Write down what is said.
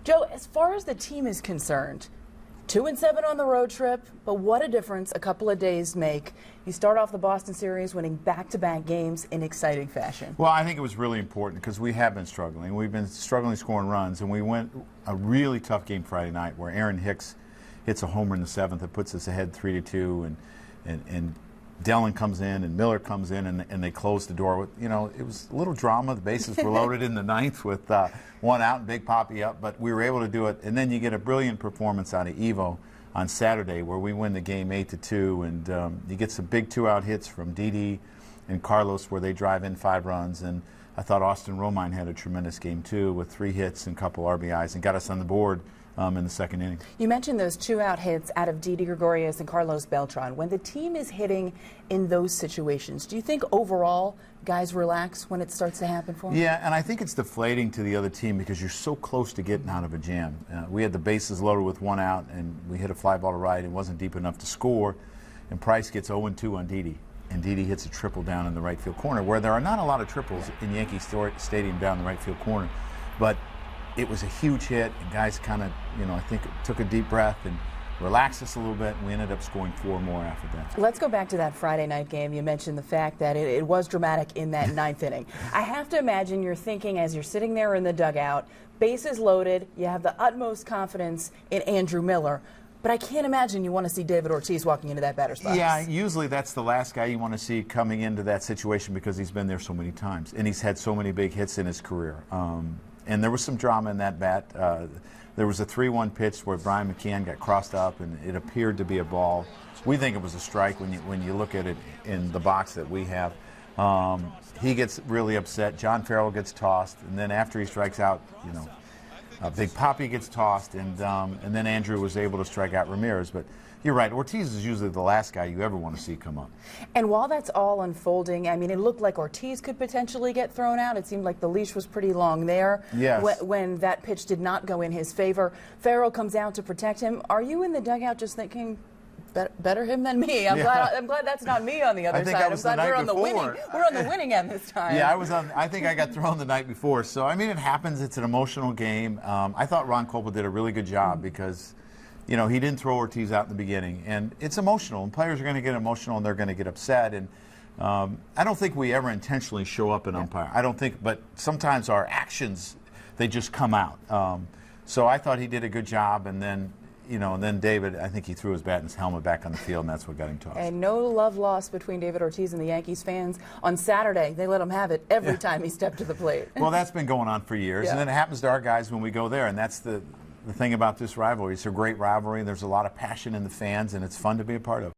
Joe, as far as the team is concerned, 2-7 on the road trip, but what a difference a couple of days make. You start off the Boston series winning back-to-back games in exciting fashion. Well, I think it was really important because we have been struggling. We've been struggling scoring runs, and we went a really tough game Friday night where Aaron Hicks hits a homer in the 7th that puts us ahead 3-2, and Dellin comes in and Miller comes in and they close the door. You know, it was a little drama. The bases were loaded in the 9th with one out and Big Papi up, but we were able to do it. And then you get a brilliant performance out of Evo on Saturday where we win the game 8-2, and you get some big 2-out hits from Didi and Carlos where they drive in 5 runs. And I thought Austin Romine had a tremendous game too with 3 hits and a couple RBIs and got us on the board in the 2nd inning. You mentioned those 2-out hits out of Didi Gregorius and Carlos Beltran. When the team is hitting in those situations, do you think overall guys relax when it starts to happen for them? Yeah, and I think it's deflating to the other team because you're so close to getting out of a jam. We had the bases loaded with 1 out, and we hit a fly ball to right. It wasn't deep enough to score, and Price gets 0-2 on Didi. And Didi hits a triple down in the right field corner, where there are not a lot of triples in Yankee Stadium down the right field corner. But it was a huge hit, and guys kind of, I think took a deep breath and relaxed us a little bit, and we ended up scoring 4 more after that. Let's go back to that Friday night game. You mentioned the fact that it was dramatic in that 9th inning. I have to imagine you're thinking as you're sitting there in the dugout, bases loaded, you have the utmost confidence in Andrew Miller. But I can't imagine you want to see David Ortiz walking into that batter's box. Yeah, usually that's the last guy you want to see coming into that situation because he's been there so many times, and he's had so many big hits in his career. And there was some drama in that bat. There was a 3-1 pitch where Brian McCann got crossed up, and it appeared to be a ball. We think it was a strike when you look at it in the box that we have. He gets really upset. John Farrell gets tossed, and then after he strikes out, Big Papi gets tossed, and then Andrew was able to strike out Ramirez. But you're right, Ortiz is usually the last guy you ever want to see come up. And while that's all unfolding, I mean, it looked like Ortiz could potentially get thrown out. It seemed like the leash was pretty long there. Yes. When that pitch did not go in his favor. Farrell comes out to protect him. Are you in the dugout just thinking, better him than me? I'm glad that's not me on the other side. I'm glad we're on the winning end this time. Yeah, I think I got thrown the night before. So I mean, it happens. It's an emotional game. I thought Ron Copel did a really good job because he didn't throw Ortiz out in the beginning, and it's emotional, and players are going to get emotional, and they're going to get upset, and I don't think we ever intentionally show up an umpire. I don't think, but sometimes our actions, they just come out. So I thought he did a good job, and then, and then David, I think he threw his bat and his helmet back on the field, and that's what got him tossed. And no love lost between David Ortiz and the Yankees fans. On Saturday, they let him have it every time he stepped to the plate. Well, that's been going on for years, and then it happens to our guys when we go there, and that's the thing about this rivalry. It's a great rivalry. There's a lot of passion in the fans, and it's fun to be a part of.